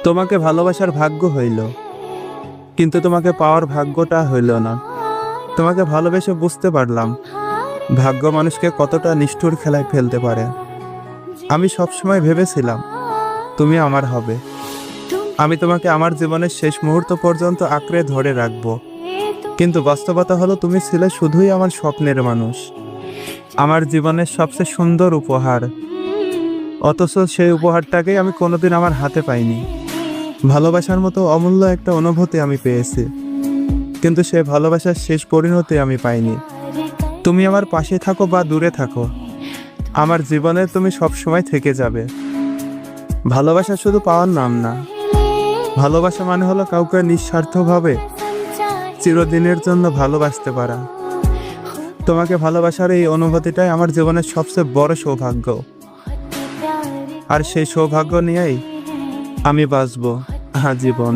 তোমাকে ভালোবাসার ভাগ্য হইল, কিন্তু তোমাকে পাওয়ার ভাগ্যটা হইল না। তোমাকে ভালোবেসে বুঝতে পারলাম ভাগ্য মানুষকে কতটা নিষ্ঠুর খেলায় ফেলতে পারে। আমি সবসময় ভেবেছিলাম তুমি আমার হবে। আমি তোমাকে আমার জীবনের শেষ মুহূর্ত পর্যন্ত আঁকড়ে ধরে রাখবো। কিন্তু বাস্তবতা হলো তুমি ছিলে শুধুই আমার স্বপ্নের মানুষ, আমার জীবনের সবচেয়ে সুন্দর উপহার। অথচ সেই উপহারটাকেই আমি কোনোদিন আমার হাতে পাইনি। ভালোবাসার মতো অমূল্য একটা অনুভূতি আমি পেয়েছি, কিন্তু সে ভালোবাসার শেষ পরিণতি আমি পাইনি। তুমি আমার পাশে থাকো বা দূরে থাকো, আমার জীবনে তুমি সবসময় থেকে যাবে। ভালোবাসা শুধু পাওয়ার নাম না, ভালোবাসা মানে হলো কাউকে নিঃস্বার্থভাবে চিরদিনের জন্য ভালোবাসতে পারা। তোমাকে ভালোবাসার এই অনুভূতিটাই আমার জীবনের সবচেয়ে বড় সৌভাগ্য, আর সেই সৌভাগ্য নিয়েই আমি বাঁচবো আজীবন।